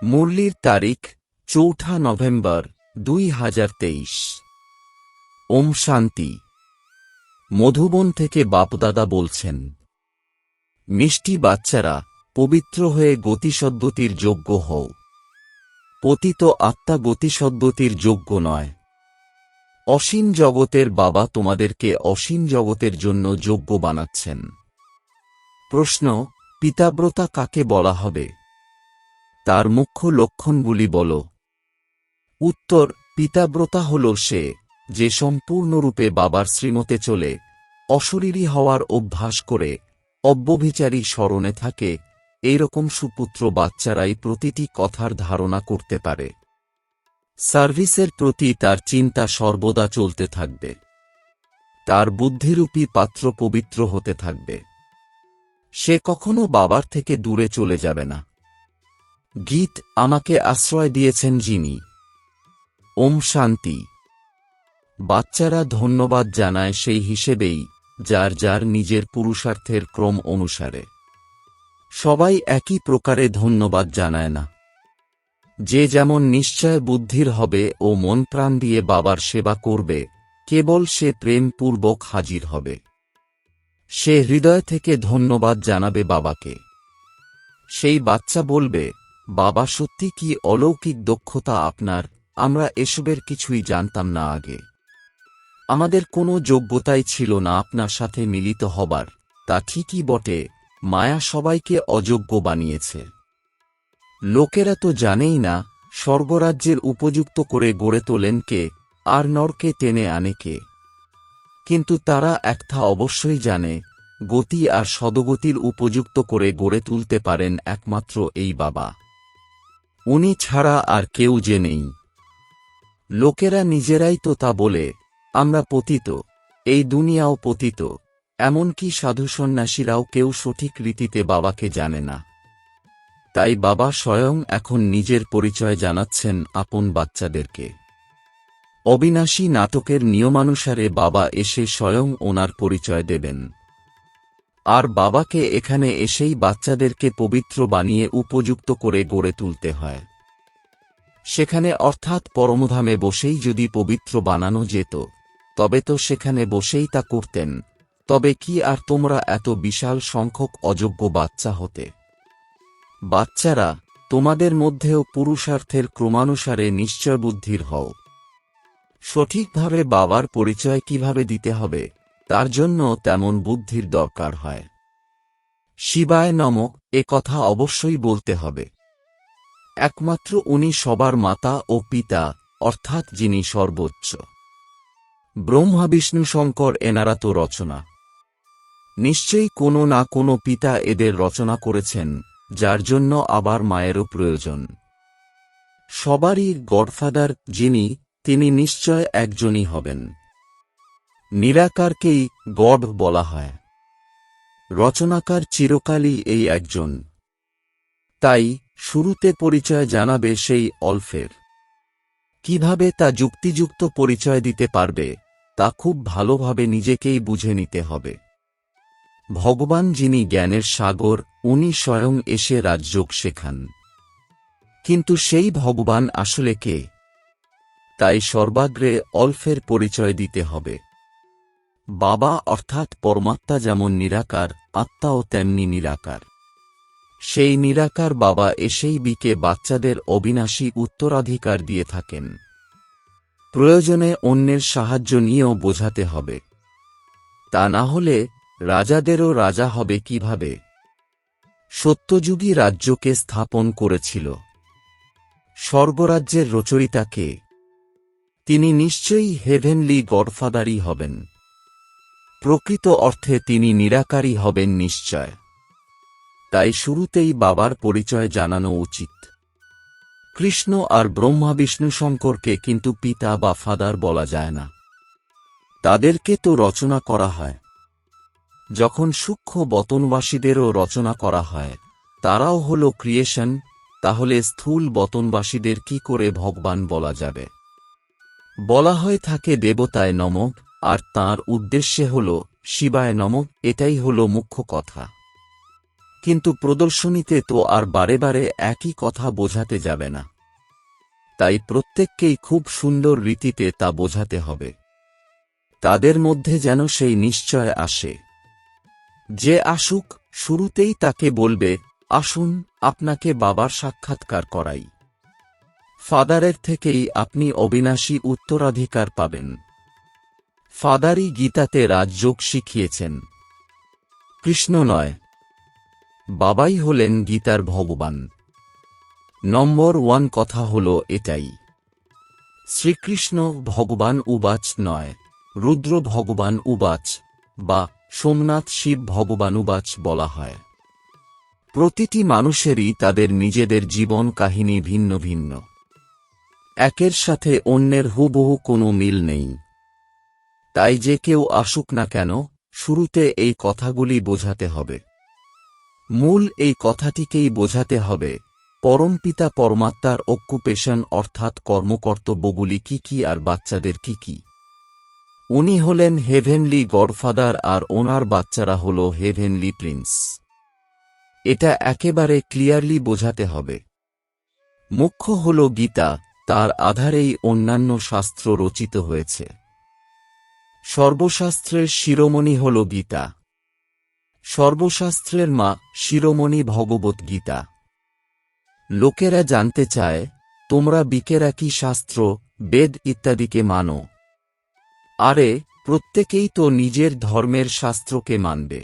মুরলির তারিখ ৪ নভেম্বর ২০২৩। ওম শান্তি। মধুবন থেকে বাপদাদা বলছেন, মিষ্টি বাচ্চারা, পবিত্র হয়ে গতিসদ্গতির যোগ্য হও। পতিত আত্মা গতিসদ্গতির যোগ্য নয়। অসীম জগতের বাবা তোমাদেরকে অসীম জগতের জন্য যোগ্য বানাচ্ছেন। প্রশ্ন, পিতাব্রতা কাকে বলা হবে? তার মুখ্য লক্ষণগুলি বলো। উত্তর, পিতাব্রতা হল সে, যে সম্পূর্ণরূপে বাবার শ্রীমতে চলে, অশরীরী হওয়ার অভ্যাস করে, অব্যভিচারী স্মরণে থাকে। এইরকম সুপুত্র বাচ্চারাই প্রতিটি কথার ধারণা করতে পারে। সার্ভিসের প্রতি তার চিন্তা সর্বদা চলতে থাকবে। তার বুদ্ধিরূপী পাত্র পবিত্র হতে থাকবে। সে কখনো বাবার থেকে দূরে চলে যাবে না। গীত আমাকে আশ্রয় দিয়েছেন যিনি। ওম শান্তি। বাচ্চারা ধন্যবাদ জানায় সেই হিসেবেই, যার যার নিজের পুরুষার্থের ক্রম অনুসারে। সবাই একই প্রকারে ধন্যবাদ জানায় না। যে যেমন নিশ্চয় বুদ্ধির হবে ও মন প্রাণ দিয়ে বাবার সেবা করবে, কেবল সে প্রেমপূর্বক হাজির হবে। সে হৃদয় থেকে ধন্যবাদ জানাবে বাবাকে। সেই বাচ্চা বলবে, বাবা সত্যি কি অলৌকিক দক্ষতা আপনার, আমরা এসবের কিছুই জানতাম না আগে। আমাদের কোনো যোগ্যতাই ছিল না আপনার সাথে মিলিত হবার। তা ঠিকই বটে, মায়া সবাইকে অযোগ্য বানিয়েছে। লোকেরা তো জানেই না স্বর্গরাজ্যের উপযুক্ত করে গড়ে তোলেন কে, আর নরকে টেনে আনে কে। কিন্তু তারা একটা অবশ্যই জানে, গতি আর সদগতির উপযুক্ত করে গড়ে তুলতে পারেন একমাত্র এই বাবা। উনি ছাড়া আর কেউ যে নেই। লোকেরা নিজেরাই তো তা বলে, আমরা পতিত, এই দুনিয়াও পতিত। এমনকি সাধু সন্ন্যাসীরাও কেউ সঠিক রীতিতে বাবাকে জানে না। তাই বাবা স্বয়ং এখন নিজের পরিচয় জানাচ্ছেন আপন বাচ্চাদেরকে। অবিনাশী নাটকের নিয়মানুসারে বাবা এসে স্বয়ং ওনার পরিচয় দেবেন। আর বাবাকে এখানে এসেই বাচ্চাদেরকে পবিত্র বানিয়ে উপযুক্ত করে গড়ে তুলতে হয়। সেখানে অর্থাৎ পরমধামে বসেই যদি পবিত্র বানানো যেত, তবে তো সেখানে বসেই তা করতেন। তবে কি আর তোমরা এত বিশাল সংখ্যক অযোগ্য বাচ্চা হতে? বাচ্চারা, তোমাদের মধ্যেও পুরুষার্থের ক্রমানুসারে নিশ্চয় বুদ্ধির হও। সঠিকভাবে বাবার পরিচয় কিভাবে দিতে হবে, তার জন্য তেমন বুদ্ধির দরকার হয়। শিবায় নমঃ এ কথা অবশ্যই বলতে হবে। একমাত্র উনি সবার মাতা ও পিতা, অর্থাৎ যিনি সর্বোচ্চ। ব্রহ্মা বিষ্ণু শঙ্কর এনারা তো রচনা। নিশ্চয়ই কোনো না কোনো পিতা এদের রচনা করেছেন, যার জন্য আবার মায়েরও প্রয়োজন। সবারই গডফাদার যিনি, তিনি নিশ্চয় একজনই হবেন। নিরাকারকেই গড বলা হয়। রচনাকার চিরকালই এই একজন। তাই শুরুতে পরিচয় জানাবে সেই অল্পের। কিভাবে তা যুক্তিযুক্ত পরিচয় দিতে পারবে, তা খুব ভালোভাবে নিজেকেই বুঝে নিতে হবে। ভগবান যিনি জ্ঞানের সাগর, উনি স্বয়ং এসে রাজযোগ শেখান। কিন্তু সেই ভগবান আসলে কে? তাই সর্বাগ্রে অল্পের পরিচয় দিতে হবে। বাবা অর্থাৎ পরমাত্মা যেমন নিরাকার, আত্মাও তেমনি নিরাকার। সেই নিরাকার বাবা এসেই বিকে বাচ্চাদের অবিনাশী উত্তরাধিকার দিয়ে থাকেন। প্রয়োজনে অন্যের সাহায্য নিয়েও বোঝাতে হবে। তা না হলে রাজাদেরও রাজা হবে কিভাবে? সত্যযুগী রাজ্যকে স্থাপন করেছিল। স্বর্গরাজ্যের রচয়িতা কে? তিনি নিশ্চয়ই হেভেনলি গডফাদারই হবেন। প্রকৃত অর্থে তিনি নিরাকারই হবেন নিশ্চয়। তাই শুরুতেই বাবার পরিচয় জানানো উচিত। কৃষ্ণ আর ব্রহ্মা বিষ্ণু শঙ্করকে কিন্তু পিতা বা ফাদার বলা যায় না। তাদেরকে তো রচনা করা হয়। যখন সূক্ষ্ম বতনবাসীদেরও রচনা করা হয়, তারাও হল ক্রিয়েশন, তাহলে স্থূল বতনবাসীদের কি করে ভগবান বলা যাবে? বলা হয়ে থাকে দেবতায় নমঃ, আর তাঁর উদ্দেশ্যে হল শিবায় নমঃ, এটাই হল মুখ্য কথা। কিন্তু প্রদর্শনীতে তো আর বারে বারে একই কথা বোঝাতে যাবে না। তাই প্রত্যেককেই খুব সুন্দর রীতিতে তা বোঝাতে হবে। তাদের মধ্যে যেন সেই নিশ্চয় আসে। যে আসুক শুরুতেই তাকে বলবে, আসুন আপনাকে বাবার সাক্ষাৎকার করাই। ফাদারের থেকেই আপনি অবিনাশী উত্তরাধিকার পাবেন। ফাদারই গীতাতে রাজযোগ শিখিয়েছেন, কৃষ্ণ নয়। বাবাই হলেন গীতার ভগবান। নম্বর 1 কথা হল এটাই। শ্রীকৃষ্ণ ভগবান উবাচ নয়, রুদ্র ভগবান উবাচ বা সোমনাথ শিব ভগবান উবাচ বলা হয়। প্রতিটি মানুষেরই তাদের নিজেদের জীবন কাহিনী ভিন্ন ভিন্ন। একের সাথে অন্যের হুবহু কোনো মিল নেই। তাই যে কেউ আসুক না কেন, শুরুতে এই কথাগুলি বোঝাতে হবে। মূল এই কথাটিকেই বোঝাতে হবে, পরমপিতা পরমাত্মার অকুপেশন অর্থাৎ কর্মকর্তব্যগুলি কি কি আর বাচ্চাদের কি কি। উনি হলেন হেভেনলি গডফাদার আর ওনার বাচ্চারা হল হেভেনলি প্রিন্স। এটা একেবারে ক্লিয়ারলি বোঝাতে হবে। মুখ্য হল গীতা, তার আধারেই অন্যান্য শাস্ত্র রচিত হয়েছে। সর্বশাস্ত্রের শিরোমণি হল গীতা। সর্বশাস্ত্রের মা শিরোমণি ভগবত গীতা। লোকেরা জানতে চায়, তোমরা বিকেরা কি শাস্ত্র, বেদ ইত্যাদিকে মানো? আরে, প্রত্যেকেই তো নিজের ধর্মের শাস্ত্রকে মানবে,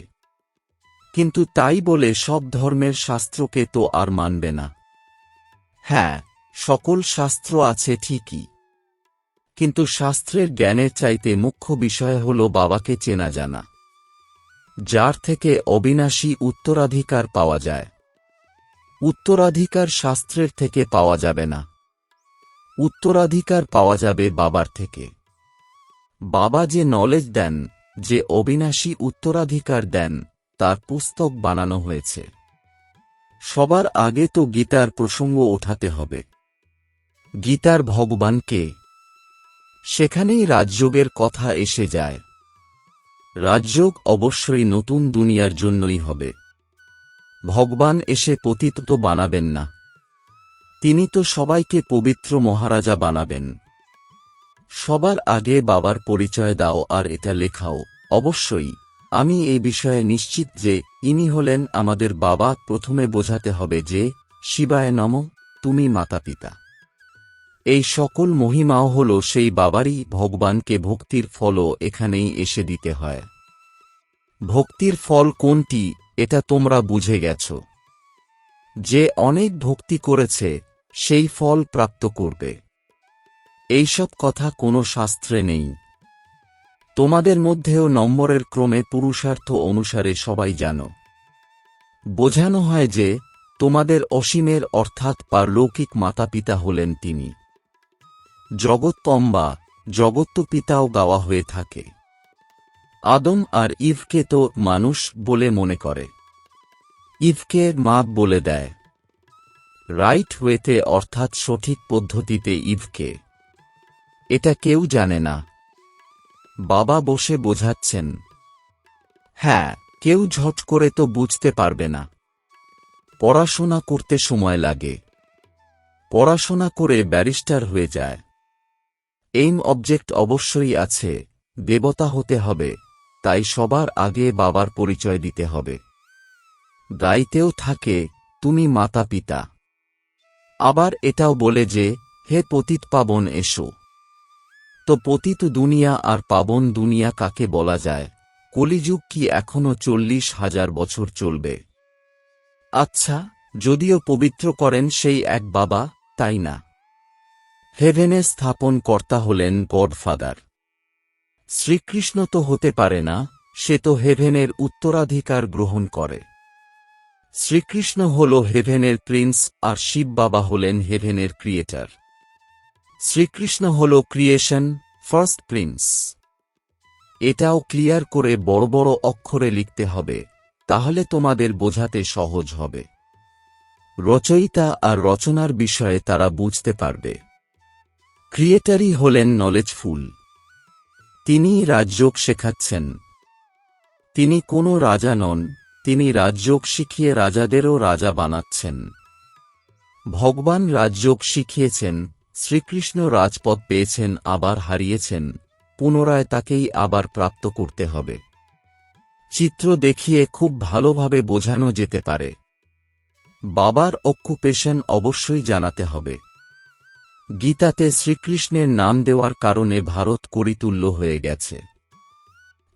কিন্তু তাই বলে সব ধর্মের শাস্ত্রকে তো আর মানবে না। হ্যাঁ, সকল শাস্ত্র আছে ঠিকই, কিন্তু শাস্ত্রের জ্ঞানের চাইতে মুখ্য বিষয় হল বাবাকে চেনা জানা, যার থেকে অবিনাশী উত্তরাধিকার পাওয়া যায়। উত্তরাধিকার শাস্ত্রের থেকে পাওয়া যাবে না, উত্তরাধিকার পাওয়া যাবে বাবার থেকে। বাবা যে নলেজ দেন, যে অবিনাশী উত্তরাধিকার দেন, তার পুস্তক বানানো হয়েছে। সবার আগে তো গীতার প্রসঙ্গ ওঠাতে হবে। গীতার ভগবান কে? সেখানেই রাজযোগের কথা এসে যায়। রাজযোগ অবশ্যই নতুন দুনিয়ার জন্যই হবে। ভগবান এসে পতিত তো বানাবেন না, তিনি তো সবাইকে পবিত্র মহারাজা বানাবেন। সবার আগে বাবার পরিচয় দাও আর এটা লেখাও। অবশ্যই আমি এই বিষয়ে নিশ্চিত যে ইনি হলেন আমাদের বাবা। প্রথমে বোঝাতে হবে যে শিবায় নমঃ, তুমি মাতা পিতা। এই সকল মহিমাও হল সেই বাবারই। ভগবানকে ভক্তির ফলও এখানেই এসে দিতে হয়। ভক্তির ফল কোনটি এটা তোমরা বুঝে গেছ। যে অনেক ভক্তি করেছে সেই ফল প্রাপ্ত করবে, এইসব কথা কোনো শাস্ত্রে নেই। তোমাদের মধ্যেও নম্বরের ক্রমে পুরুষার্থ অনুসারে সবাই জানো। বোঝানো হয় যে তোমাদের অসীমের অর্থাৎ পারলৌকিক মাতা পিতা হলেন তিনি। জগৎপম্বা, জগত্ত পিতাও গাওয়া হয়ে থাকে। আদম আর ইভকে তো মানুষ বলে মনে করে, ইভকে মা বলে দেয়। রাইট ওয়েতে অর্থাৎ সঠিক পদ্ধতিতে ইভকে, এটা কেউ জানে না। বাবা বসে বোঝাচ্ছেন। হ্যাঁ, কেউ ঝট করে তো বুঝতে পারবে না। পড়াশোনা করতে সময় লাগে। পড়াশোনা করে ব্যারিস্টার হয়ে যায়। এইম অবজেক্ট অবশ্যই আছে, দেবতা হতে হবে, তাই সবার আগে বাবার পরিচয় দিতে হবে। গাইতেও থাকে, তুমি মাতা পিতা। আবার এটাও বলে যে হে পতিত পাবন এসো। তো পতিত দুনিয়া আর পাবন দুনিয়া কাকে বলা যায়? কলিযুগ কি এখনো 40,000 বছর চলবে? আচ্ছা, যদিও পবিত্র করেন সেই এক বাবা, তাই না? হেভেনে স্থাপন কর্তা হলেন গডফাদার। শ্রীকৃষ্ণ তো হতে পারে না, সে তো হেভেনের উত্তরাধিকার গ্রহণ করে। শ্রীকৃষ্ণ হল হেভেনের প্রিন্স আর শিব বাবা হলেন হেভেনের ক্রিয়েটর। শ্রীকৃষ্ণ হল ক্রিয়েশন, ফার্স্ট প্রিন্স। এটাও ক্লিয়ার করে বড় বড় অক্ষরে লিখতে হবে, তাহলে তোমাদের বোঝাতে সহজ হবে। রচয়িতা আর রচনার বিষয়ে তারা বুঝতে পারবে। ক্রিয়েটরই হলেন নলেজফুল। তিনি রাজযোগ শেখাচ্ছেন। তিনি কোনো রাজা নন, তিনি রাজযোগ শিখিয়ে রাজাদেরও রাজা বানাচ্ছেন। ভগবান রাজযোগ শিখিয়েছেন, শ্রীকৃষ্ণ রাজপদ পেয়েছেন, আবার হারিয়েছেন, পুনরায় তাকেই আবার প্রাপ্ত করতে হবে। চিত্র দেখিয়ে খুব ভালোভাবে বোঝানো যেতে পারে। বাবার অকুপেশন অবশ্যই জানাতে হবে। গীতাতে শ্রীকৃষ্ণের নাম দেওয়ার কারণে ভারত করিতুল্য হয়ে গেছে।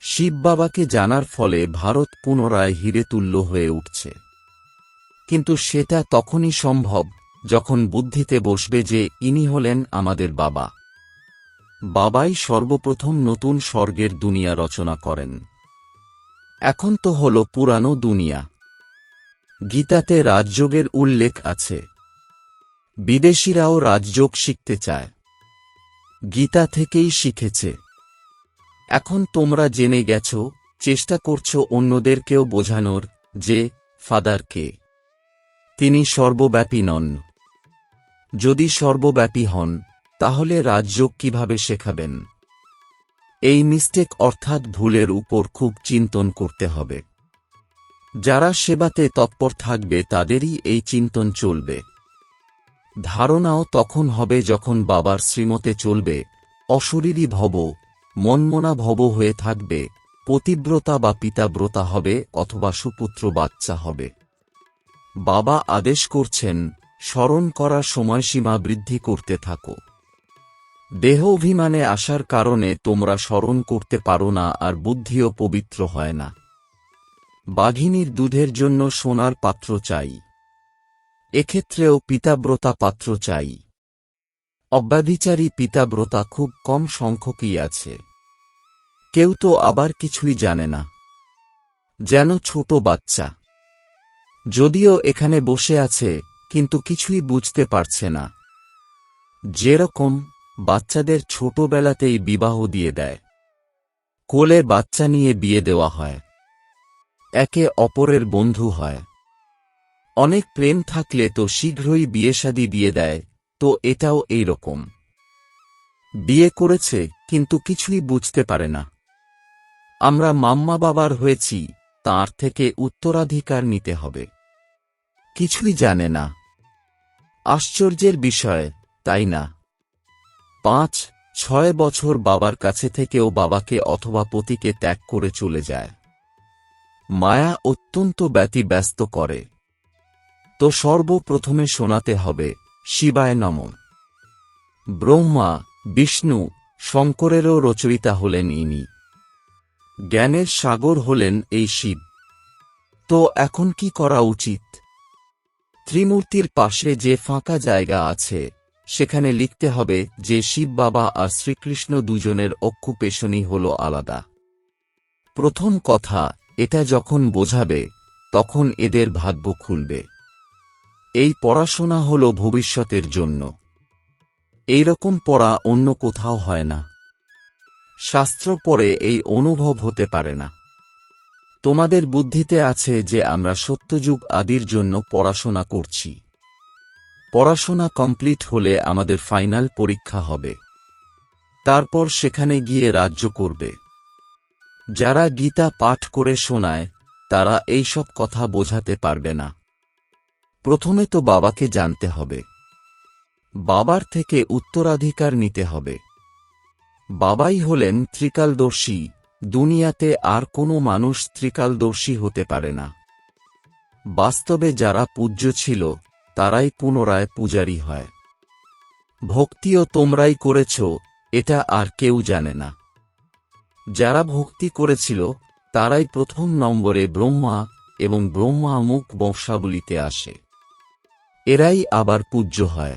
শিব বাবাকে জানার ফলে ভারত পুনরায় হীরেতুল্য হয়ে উঠছে। কিন্তু সেটা তখনই সম্ভব যখন বুদ্ধিতে বসবে যে ইনি হলেন আমাদের বাবা। বাবাই সর্বপ্রথম নতুন স্বর্গের দুনিয়া রচনা করেন। এখন তো হল পুরানো দুনিয়া। গীতাতে রাজযোগের উল্লেখ আছে। বিদেশিরাও রাজযোগ শিখতে চায়, গীতা থেকেই শিখেছে। এখন তোমরা জেনে গেছ, চেষ্টা করছ অন্যদেরকেও বোঝানোর যে ফাদার কে। তিনি সর্বব্যাপী নন। যদি সর্বব্যাপী হন তাহলে রাজযোগ কিভাবে শেখাবেন? এই মিস্টেক অর্থাৎ ভুলের উপর খুব চিন্তন করতে হবে। যারা সেবাতে তৎপর থাকবে তাদেরই এই চিন্তন চলবে। ধারণাও তখন হবে যখন বাবার শ্রীমতে চলবে। অশরীরী ভব, মনমনা ভব হয়ে থাকবে, পতিব্রতা বা পিতাব্রতা হবে অথবা সুপুত্র বাচ্চা হবে। বাবা আদেশ করছেন, স্মরণ করার সময়সীমা বৃদ্ধি করতে থাকো। দেহ অভিমানে আসার কারণে তোমরা স্মরণ করতে পারো না, আর বুদ্ধিও পবিত্র হয় না। বাঘিনীর দুধের জন্য সোনার পাত্র চাই, এক্ষেত্রেও পিতাব্রতা পাত্র চাই। অব্যাভিচারী পিতাব্রতা খুব কম সংখ্যকই আছে। কেউ তো আবার কিছুই জানে না, যেন ছোট বাচ্চা। যদিও এখানে বসে আছে কিন্তু কিছুই বুঝতে পারছে না। যেরকম বাচ্চাদের ছোটবেলাতেই বিবাহ দিয়ে দেয়, কোলে বাচ্চা নিয়ে বিয়ে দেওয়া হয়, একে অপরের বন্ধু হয়। অনেক প্রেম থাকলে তো শীঘ্রই বিয়েশাদী দিয়ে দেয়, তো এটাও এই রকম। বিয়ে করেছে কিন্তু কিছুই বুঝতে পারে না। আমরা মাম্মা বাবার হয়েছি, তার থেকে উত্তরাধিকার নিতে হবে, কিছুই জানে না। আশ্চর্যের বিষয়, তাই না? 5-6 বছর বাবার কাছে থেকেও বাবাকে অথবা পতিকে ত্যাগ করে চলে যায়। মায়া অত্যন্ত ব্যতিব্যস্ত করে। তো সর্বপ্রথমে শোনাতে হবে শিবায় নমঃ। ব্রহ্মা, বিষ্ণু, শঙ্করেরও রচয়িতা হলেন ইনি। জ্ঞানের সাগর হলেন এই শিব। তো এখন কি করা উচিত? ত্রিমূর্তির পাশে যে ফাঁকা জায়গা আছে সেখানে লিখতে হবে যে শিব বাবা আর শ্রীকৃষ্ণ দুজনের অকুপেশনই হল আলাদা। প্রথম কথা, এটা যখন বোঝাবে তখন এদের ভাগ্য খুলবে। এই পড়াশোনা হল ভবিষ্যতের জন্য। এইরকম পড়া অন্য কোথাও হয় না। শাস্ত্র পড়ে এই অনুভব হতে পারে না। তোমাদের বুদ্ধিতে আছে যে আমরা সত্যযুগ আদির জন্য পড়াশোনা করছি। পড়াশোনা কমপ্লিট হলে আমাদের ফাইনাল পরীক্ষা হবে, তারপর সেখানে গিয়ে রাজ্য করবে। যারা গীতা পাঠ করে শোনায় তারা এই সব কথা বোঝাতে পারবে না। প্রথমে তো বাবাকে জানতে হবে, বাবার থেকে উত্তরাধিকার নিতে হবে। বাবাই হলেন ত্রিকালদর্শী। দুনিয়াতে আর কোনো মানুষ ত্রিকালদর্শী হতে পারে না। বাস্তবে যারা পূজ্য ছিল তারাই পুনরায় পূজারী হয়। ভক্তিও তোমরাই করেছ, এটা আর কেউ জানে না। যারা ভক্তি করেছিল তারাই প্রথম নম্বরে ব্রহ্মা এবং ব্রহ্মা মুখ বংশাবলিতে আসে। এরাই আবার পূজ্য হয়।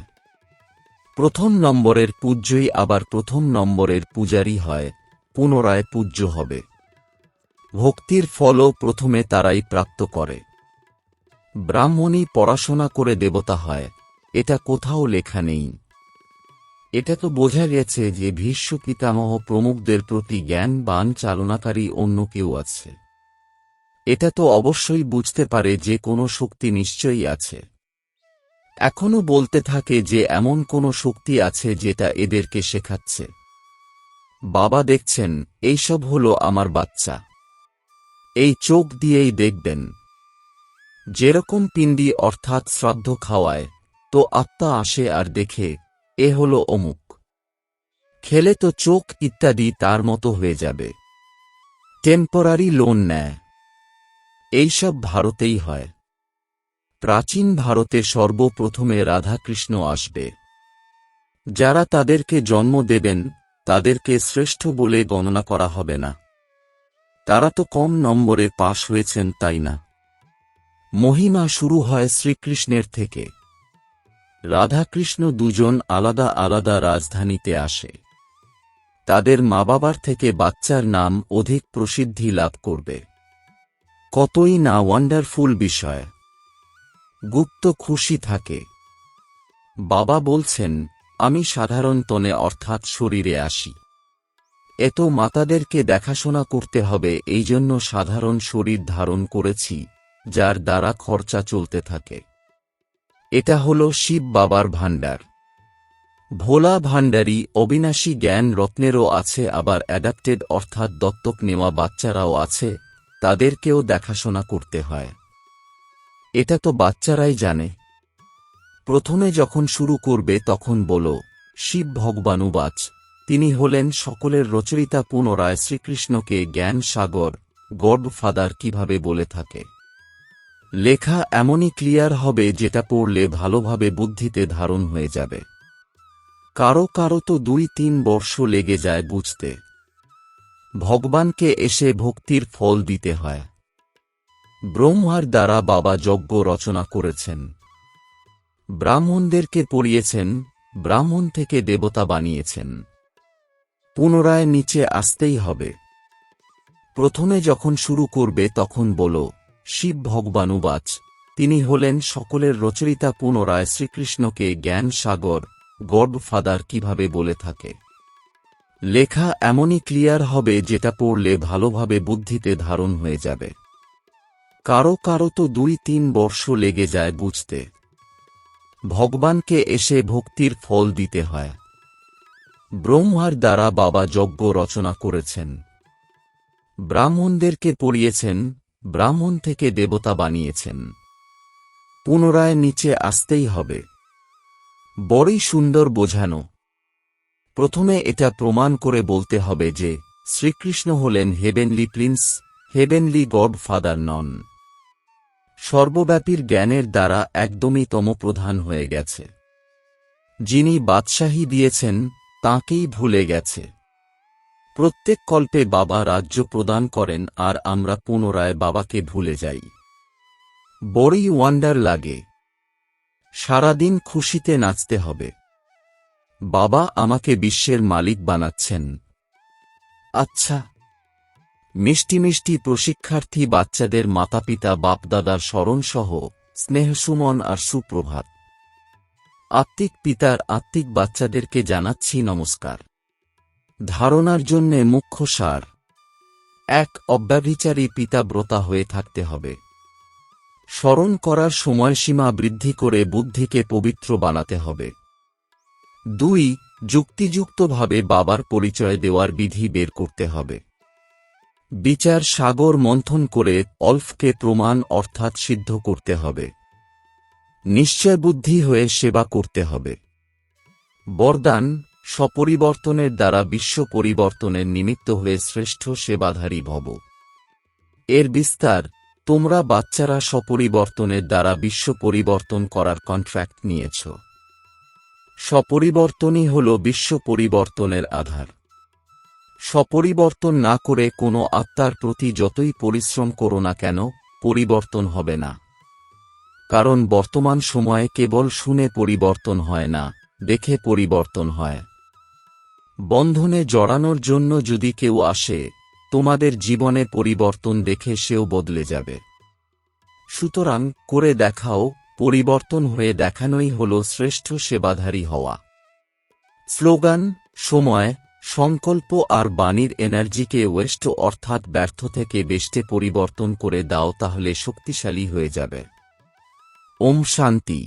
প্রথম নম্বরের পূজ্যই আবার প্রথম নম্বরের পূজারী হয়, পুনরায় পূজ্য হবে। ভক্তির ফলও প্রথমে তারাই প্রাপ্ত করে। ব্রাহ্মণই পড়াশোনা করে দেবতা হয়, এটা কোথাও লেখা নেই। এটা তো বোঝা গেছে যে ভীষ্ম পিতামহ প্রমুখদের প্রতি জ্ঞান বান চালনাকারী অন্য কেউ আছে। এটা তো অবশ্যই বুঝতে পারে যে কোনো শক্তি নিশ্চয়ই আছে। এখনো বলতে থাকে যে এমন কোনো শক্তি আছে যেটা এদেরকে শেখাচ্ছে। বাবা দেখছেন এইসব হলো আমার বাচ্চা। এই চোখ দিয়েই দেখবেন। যেরকম পিণ্ডি অর্থাৎ শ্রাদ্ধ খাওয়ায়, তো আত্মা আসে আর দেখে এ হল অমুক, খেলে তো চোখ ইত্যাদি তার মতো হয়ে যাবে। টেম্পোরারি লোন নেয়। এইসব ভারতেই হয়। প্রাচীন ভারতে সর্বপ্রথমে রাধাকৃষ্ণ আসবে। যারা তাদেরকে জন্ম দেবেন তাদেরকে শ্রেষ্ঠ বলে গণনা করা হবে না। তারা তো কম নম্বরে পাশ হয়েছেন, তাই না? মহিমা শুরু হয় শ্রীকৃষ্ণের থেকে। রাধাকৃষ্ণ দুজন আলাদা আলাদা রাজধানীতে আসে। তাদের মা বাবার থেকে বাচ্চার নাম অধিক প্রসিদ্ধি লাভ করবে। কতই না ওয়ান্ডারফুল বিষয়। গুপ্ত খুশি থাকে। বাবা বলছেন, আমি সাধারণ তনে অর্থাৎ শরীরে আসি। এত মাতাদেরকে দেখাশোনা করতে হবে, এই জন্য সাধারণ শরীর ধারণ করেছি, যার দ্বারা খরচা চলতে থাকে। এটা হল শিব বাবার ভাণ্ডার। ভোলা ভাণ্ডারী অবিনাশী জ্ঞান রত্নেরও আছে, আবার অ্যাডাপ্টেড অর্থাৎ দত্তক নেওয়া বাচ্চারাও আছে, তাদেরকেও দেখাশোনা করতে হয়। এটা তো বাচ্চারাই জানে। প্রথমে যখন শুরু করবে তখন বলো, শিব ভগবানুবাচ, তিনি হলেন সকলের রচয়িতা। পুনরায় শ্রীকৃষ্ণকে জ্ঞান সাগর, গড ফাদার কিভাবে বলে থাকে। লেখা এমনই ক্লিয়ার হবে যেটা পড়লে ভালোভাবে বুদ্ধিতে ধারণ হয়ে যাবে। কারো কারো তো 2-3 বর্ষ লেগে যায় বুঝতে। ভগবানকে এসে ভক্তির ফল দিতে হয়। ব্রহ্মার দ্বারা বাবা যজ্ঞ রচনা করেছেন, ব্রাহ্মণদেরকে পড়িয়েছেন, ব্রাহ্মণ থেকে দেবতা বানিয়েছেন। পুনরায় নিচে আসতেই হবে। প্রথমে যখন শুরু করবে তখন বলো, শিব ভগবানুবাচ, তিনি হলেন সকলের রচয়িতা। পুনরায় শ্রীকৃষ্ণকে জ্ঞান সাগর, গড ফাদার কিভাবে বলে থাকে। লেখা এমনই ক্লিয়ার হবে যেটা পড়লে ভালোভাবে বুদ্ধিতে ধারণ হয়ে যাবে। কারো কারো তো 2-3 বর্ষ লেগে যায় বুঝতে। ভগবানকে এসে ভক্তির ফল দিতে হয়। ব্রহ্মার দ্বারা বাবা যজ্ঞ রচনা করেছেন, ব্রাহ্মণদেরকে পড়িয়েছেন, ব্রাহ্মণ থেকে দেবতা বানিয়েছেন। পুনরায় নিচে আসতেই হবে। বড়ই সুন্দর বোঝানো। প্রথমে এটা প্রমাণ করে বলতে হবে যে শ্রীকৃষ্ণ হলেন heavenly prince, heavenly god father নন। সর্বব্যাপীর জ্ঞানের দ্বারা একদমই তমপ্রধান হয়ে গেছে। যিনি বাদশাহী দিয়েছেন তাঁকেই ভুলে গেছে। প্রত্যেক কল্পে বাবা রাজ্য প্রদান করেন আর আমরা পুনরায় বাবাকে ভুলে যাই। বড়ই ওয়ান্ডার লাগে। সারাদিন খুশিতে নাচতে হবে। বাবা আমাকে বিশ্বের মালিক বানাচ্ছেন। আচ্ছা, মিষ্টি মিষ্টি প্রশিক্ষার্থী বাচ্চাদের মাতাপিতা বাপদাদার স্মরণসহ স্নেহসুমন আর সুপ্রভাত। আত্মিক পিতার আত্মিক বাচ্চাদেরকে জানাচ্ছি নমস্কার। ধারণার জন্যে মুখ্য সার: 1. অব্যভিচারী পিতা ব্রতা হয়ে থাকতে হবে। স্মরণ করার সময়সীমা বৃদ্ধি করে বুদ্ধিকে পবিত্র বানাতে হবে। 2. যুক্তিযুক্তভাবে বাবার পরিচয় দেওয়ার বিধি বের করতে হবে। বিচার সাগর মন্থন করে অল্পকে প্রমাণ অর্থাৎ সিদ্ধ করতে হবে। নিশ্চয় বুদ্ধি হয়ে সেবা করতে হবে। বরদান: স্বপরিবর্তনের দ্বারা বিশ্ব পরিবর্তনের নিমিত্ত হয়ে শ্রেষ্ঠ সেবাধারী ভব। এর বিস্তার: তোমরা বাচ্চারা স্বপরিবর্তনের দ্বারা বিশ্ব পরিবর্তন করার কন্ট্রাক্ট নিয়েছ। স্বপরিবর্তনই হল বিশ্ব পরিবর্তনের আধার। স্বপরিবর্তন না করে কোনো আত্মার প্রতি যতই পরিশ্রম করো না কেন, পরিবর্তন হবে না। কারণ বর্তমান সময়ে কেবল শুনে পরিবর্তন হয় না, দেখে পরিবর্তন হয়। বন্ধনে জড়ানোর জন্য যদি কেউ আসে, তোমাদের জীবনে পরিবর্তন দেখে সেও বদলে যাবে। সুতরাং করে দেখাও, পরিবর্তন হয়ে দেখানোই হল শ্রেষ্ঠ সেবাধারী হওয়া। স্লোগান: সময়, সংকল্প আর বাণীর এনার্জিকে ওয়েস্ট অর্থাৎ ব্যর্থ থেকে বেস্টে পরিবর্তন করে দাও, তাহলে শক্তিশালী হয়ে যাবে। ওম শান্তি।